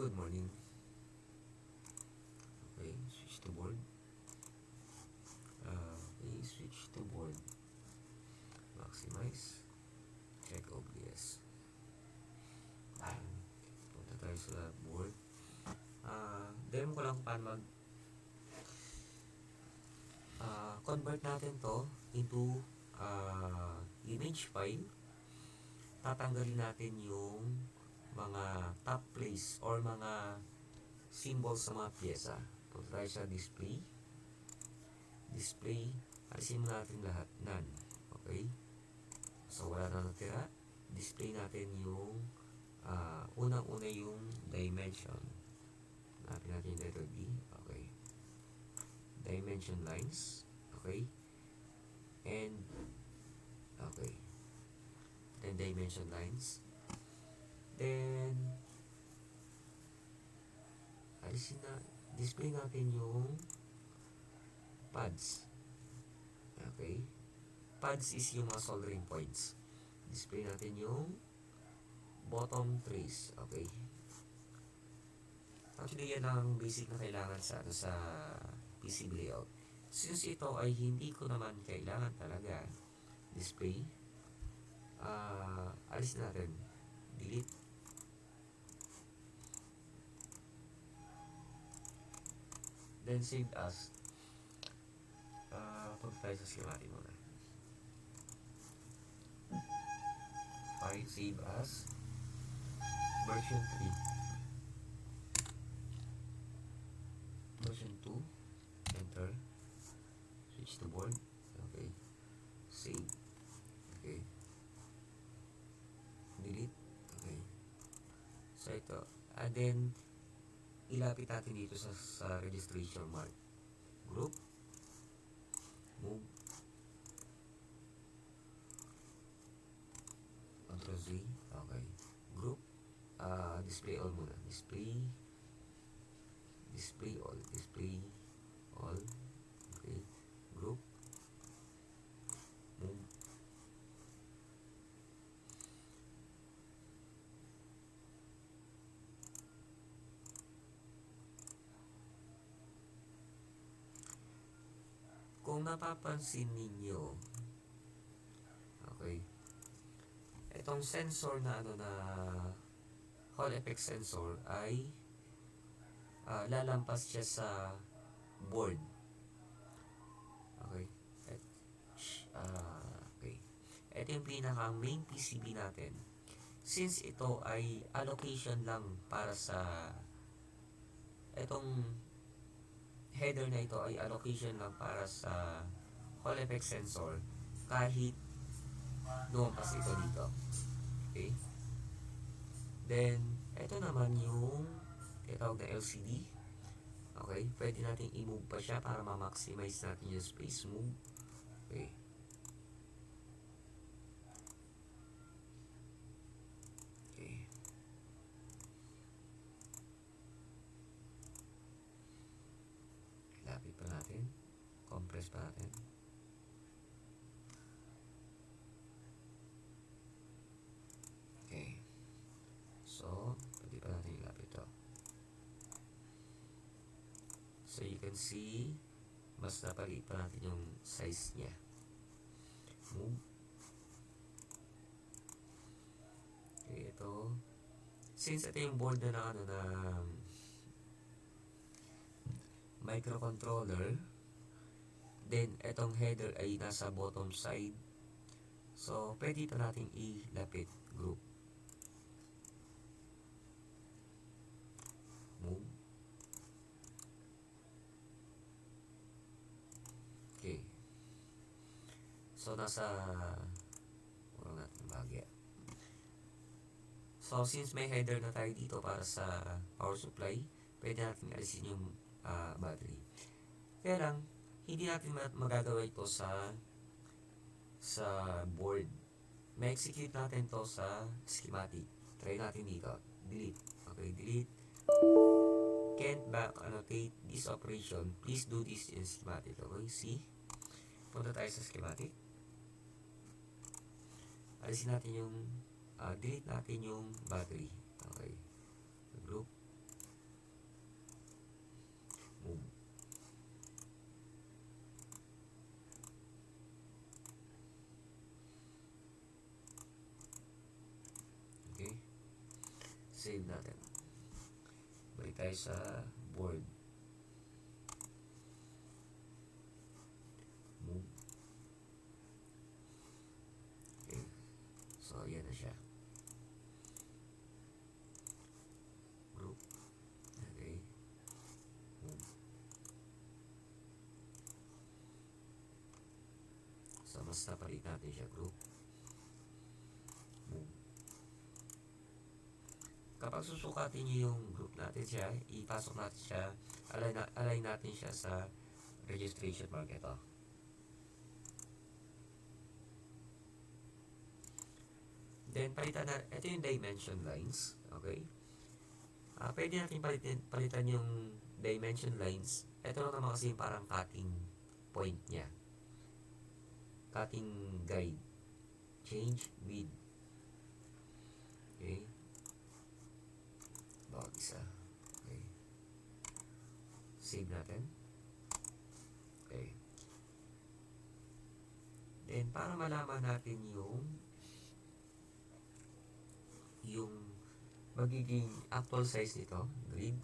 Good morning. Okay, switch to board. Okay, switch to board. Maximize. Check OBS. Punta tayo sa board. Demo ko lang kung paano convert natin to into image file. Tatanggalin natin yung mga top place or mga symbols sa mga pyesa. Punta tayo sa display. Alisin mo natin lahat. None. Okay? So, wala na natira. Display natin yung unang-una yung dimension. Natin yung letter D. Okay. Dimension lines. Okay. And, okay. Then, dimension lines. Then, display natin yung pads. Okay. Pads is yung mga soldering points. Display natin yung bottom trace. Okay. Actually, yan ang basic na kailangan sa PCB layout. Since ito ay hindi ko naman kailangan talaga display, alis natin. Delete. Then save as. Punta tayo sa schematic muna. File, save as. Version 3. Version 2. Enter. Switch to board. Okay. Save. Okay. Delete. Okay. So ito. And then, ilapit natin dito sa registration mark. Group. Move. Ctrl Z. Okay. Group. Display all muna. Display all. Display all. Okay. Group. Move. Kung napapansin ninyo, okay, itong sensor na Hall effect sensor ay lalampas siya sa board. Okay. Okay. Ito yung pinaka main PCB natin. Since ito ay allocation lang para sa itong header na ito ay allocation lang para sa Hall effect sensor kahit lumampas ito dito. Okay. Then, ito naman yung itawag na LCD. Okay. Pwede natin i-move pa siya para ma-maximize natin yung space move. Okay. Okay. Lapit pa natin. Compress pa natin. Okay. So, pwede pa natin ilapit ito. So, you can see, mas napaliit pa natin yung size niya. Move. Okay, ito. Since ito yung board na microcontroller, then itong header ay nasa bottom side. So, pwede pa natin ilapit. Group. Move. Okay. So, walang natin bahagya. So, since may header na tayo dito para sa power supply, pwede natin alisin yung battery. Kaya lang, hindi natin magagawa ito sa board. May execute natin to sa schematic. Try natin dito. Delete. Okay, delete. Can't back annotate this operation. Please do this in schematic. Okay, see? Punta tayo sa schematic. Alisin natin yung delete natin yung battery. Okay. Group. Save natin. Balik tayo sa board. Move. Okay. So, yan na siya. Group. Okay. Move. So, mas napalit natin siya. Group. Move. Kapag susukatin nyo yung group natin siya, ipasok natin siya, align natin siya sa registration mark ito. Then, palitan na, ito yung dimension lines. Okay? Pwede natin palitan yung dimension lines. Ito lang naman kasi yung parang cutting point niya. Cutting guide. Change width. Okay? Bawat isa. Okay. Save natin. Okay. Then, para malaman natin yung magiging actual size nito, grid,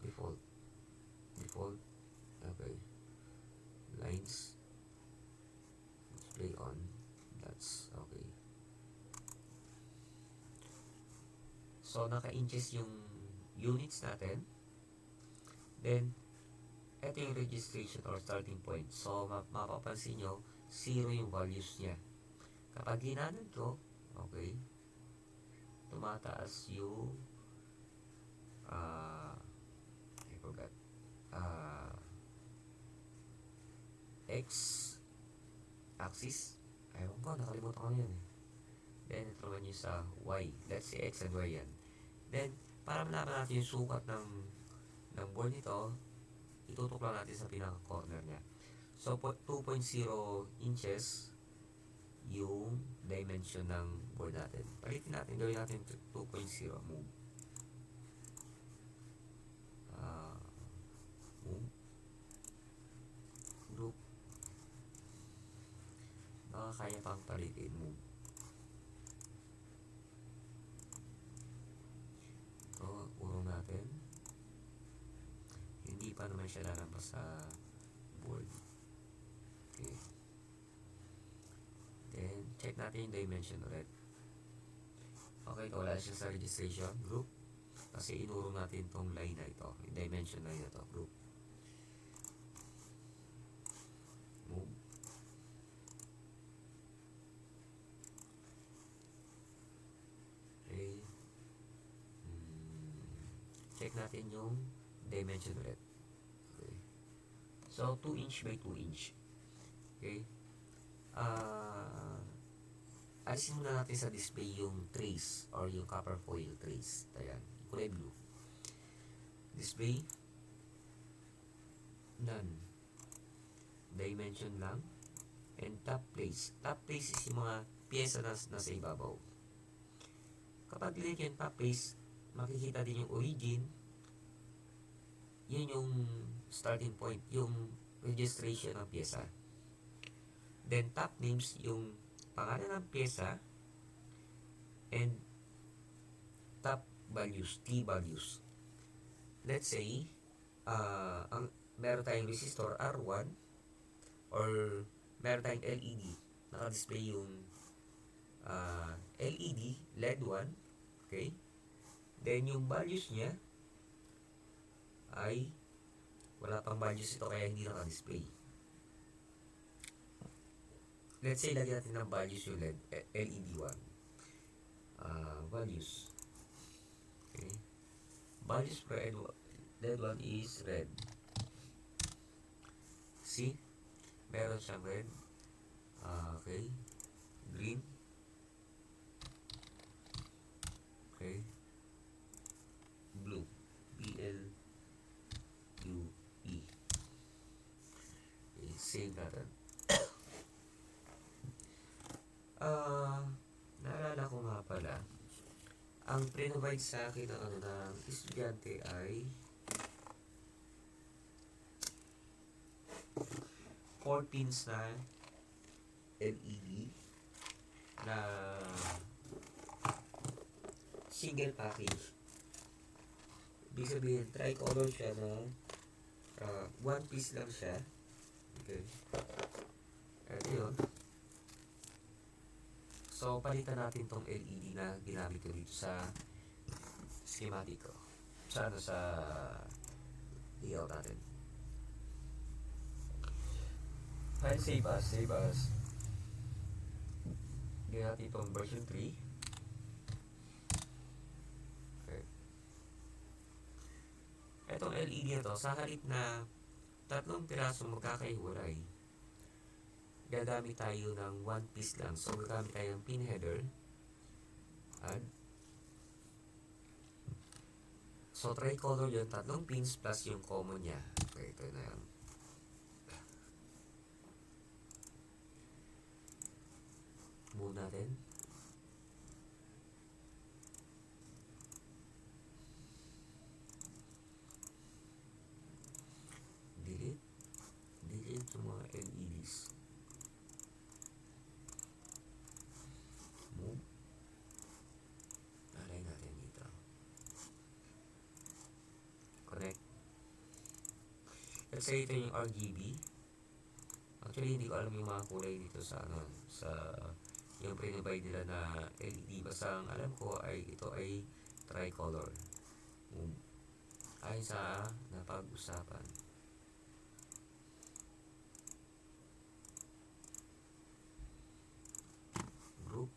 default, okay, lines, display on, that's okay. So, naka-inches yung units natin. Then, ito yung registration or starting point. So, mapapansin nyo, 0 yung values niya. Kapag ginanon ko, okay, tumataas yung I forgot, X axis. Ayun ko, nakalimutan ko yun eh. Then, ito naman yung sa Y. Let's say X and Y yan. Then, para malaman natin yung sukat ng board nito, itutok lang natin sa pinaka-corner niya. So, 2.0 inches yung dimension ng board natin. Palitin natin, gawin natin 2.0. Move. Move. Group. Baka kaya pang palitin. Move. So, urong natin. Hindi pa naman siya lalampas sa board. Okay. Then, check natin yung dimension ulit. Okay, wala siya sa registration group. Kasi inurong natin tong line na ito. Yung dimension line na ito. Group. Move. Okay. Check natin yung dimension ulit. Okay. So, 2 inch by 2 inch. Okay. Alisin muna natin sa display yung trace or yung copper foil trace. Ayan. Kulay blue. Display. None. Dimension lang. And top place. Top place is yung mga pyesa na nasa ibabaw. Kapag click yung top place, makikita din yung origin. Yun yung starting point, yung registration ng pyesa. Then top names, yung pangalan ng pyesa and top values, T values. Let's say, meron tayong resistor R1 or meron tayong LED. Naka-display yung LED, LED 1. Okay? Then yung values niya ay wala pang values ito kaya hindi naka-display. Let's say, lagyan natin ng values yung LED 1. Values. Okay. Values for LED 1 is red. See? Meron siyang red. Okay. Green. Okay. Blue. B-L-U-E. Okay. Save natin. Naalala ko nga pala, ang pre-provide sa akin ng estudyante ay 4 pins na LED na single package. Ibig sabihin, tricolor siya na one piece lang siya. Okay. Ito yun. So, palitan natin tong LED na ginamit ko dito sa schematic ko. Sa layout natin. File save as. Gawin natin itong version 3. Okay. Itong LED na to, sa halip na 3 pirasong magkakahiwalay, gagamit tayo ng one piece lang. So, gagamit tayo ng pin header. Add. So, tricolor yun. 3 pins plus yung common niya. Okay, ito na yan. Move natin. Delete. Delete yung mga LEDs. Move. Alay natin dito. Connect. Let's say ito yung RGB. Actually, hindi ko alam yung mga kulay dito sa yung pinabay nila na LED. Basta ang alam ko ay ito ay tricolor. Ay sa napag-usapan. Group.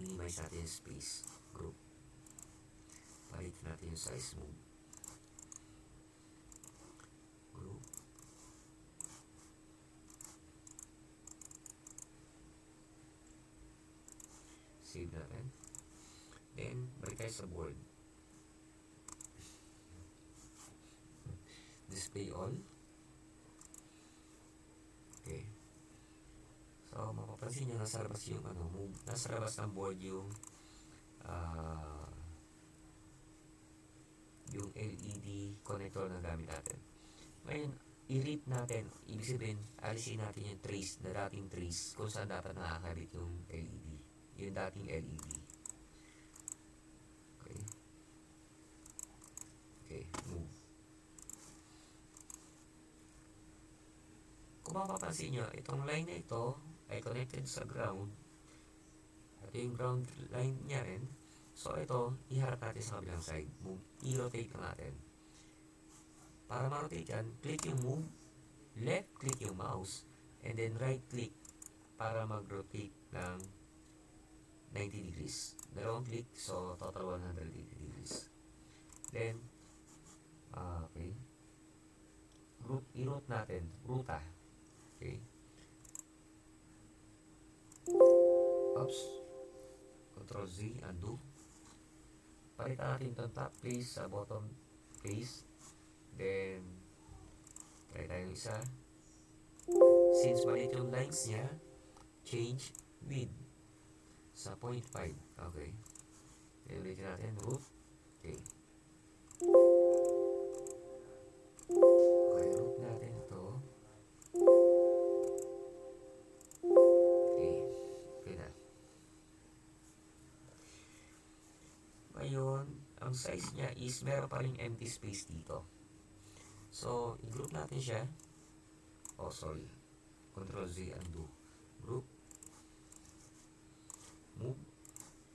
Minimize natin yung space. Group. Palit natin yung size. Move. Group. Save natin. Then, balik tayo sa board. Display all. Okay. So, mapapansin nyo, nasa labas yung nasa labas ng board yung LED connector na gamit natin. Ngayon, i-rip natin. Ibig sabihin, alisin natin yung trace na dating trace kung saan dapat nakakabit yung LED. Yung dating LED. Okay. Okay, move. Kung mapapansin nyo, itong line na ito ay connected sa ground. Ito yung ground line niya rin. So, ito, iharap natin sa kabilang side. Move. I-rotate natin. Para ma-rotate yan, click yung move. Left click yung mouse. And then right click para mag-rotate ng 90 degrees. Dalawang click, so total 180 degrees. Then, okay. I-route natin. Ruta. Okay. Oops. Control Z, undo. Palitan natin itong top place sa bottom place. Then, try tayo isa. Since maliit yung lines niya, change width sa 0.5. Okay. Then, ulitin natin. Root. Okay. Okay, root natin ito. Okay. Okay na. Ngayon, ang size niya is meron pa rin empty space dito. So, i-group natin siya. Oh, sorry. Control Z, undo. Group. Move.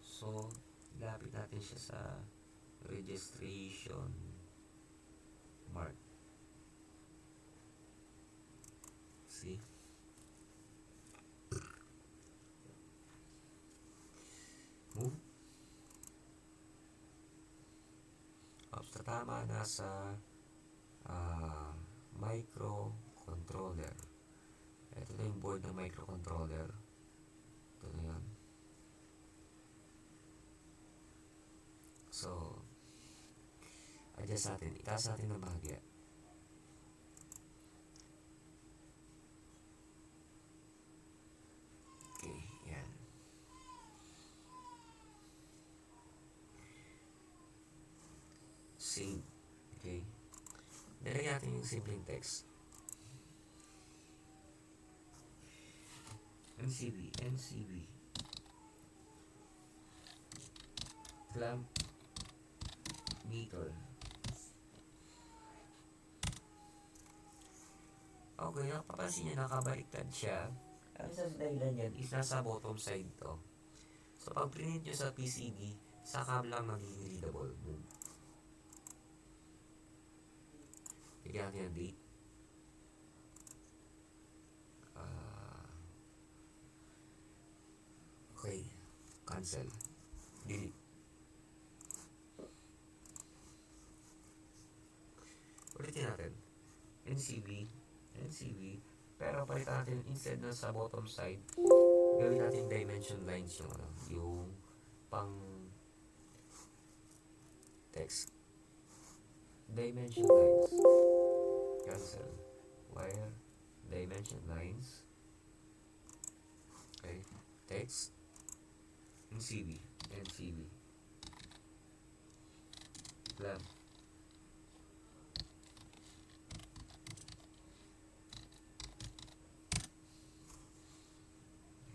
So, lapit natin siya sa registration mark. See? Move. Ops, tatama na sa microcontroller. Ito na yung board ng microcontroller. Ito na yan. So, adjust natin. Itaas natin ng bahagya. Okay, yan. Save. Okay. Nilagay natin yung simpleng text. NCB clamp meter. Okay, napapansin nyo nakabaliktad siya. Ang isa sa dahilan yan is nasa bottom side to. So pag print nyo sa PCB, saka lang magiging readable. Bigyan natin yung date. Okay, cancel. Delete. Ulitin natin. NCV, pero palitan natin instead na sa bottom side, gawin natin dimension lines yung pang text. Dimension lines. Cancel. Wire. Dimension lines. Okay. Text. NCV. Blank.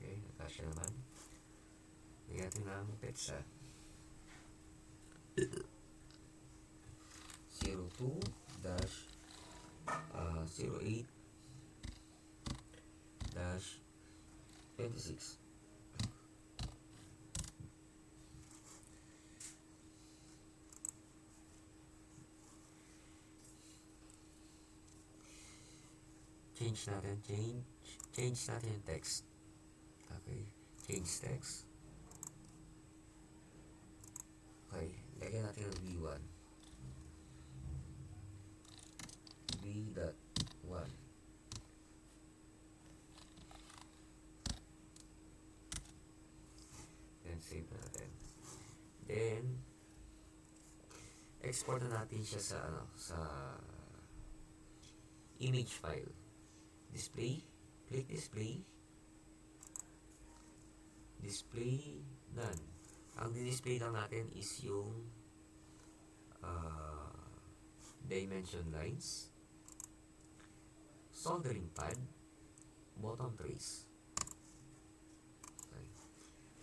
Okay, nakasya naman. Bigyan natin ng petsa. 02-08-26. Change natin yung text. Okay, change text. Okay, lagyan natin ng V1. V.1. Then save natin. Then export na natin siya sa sa image file. Display, click display. Display none. Ang di-display lang natin is yung dimension lines, soldering pad, bottom trace. Okay.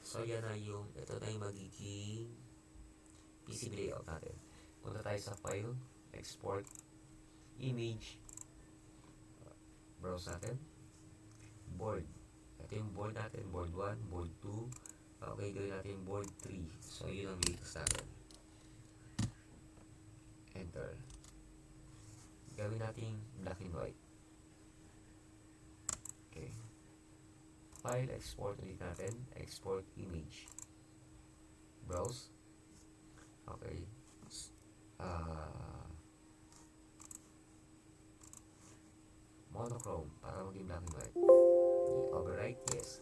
So yan na yung, ito na yung magiging PCB layout natin. Punta tayo sa file, export, image, browse natin, board. Ito yung board natin, board 1, board 2. Okay, gawin natin yung board 3. So yun ang latest natin. Enter. Gawin natin black and white. Okay. File, export ulit natin. Export image. Browse. Okay. Monochrome para maging black and white. Overwrite, yes.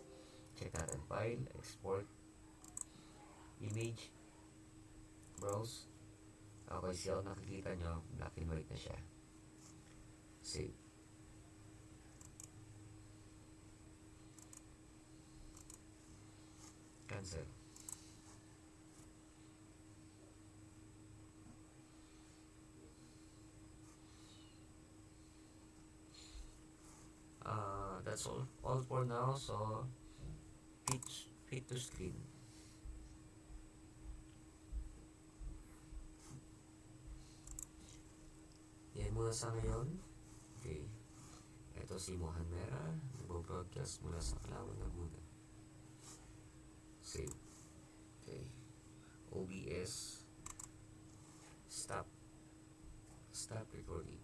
Check natin. File, export, image, browse. Okay, so nakikita nyo, black and white na siya. Save. Cancel. That's all for now. So fit to screen. Yan muna sa ngayon. Okay. Ito si Mohan Mera, nagbo-broadcast mula sa Calauan, Laguna. Save. Okay. OBS. Stop recording.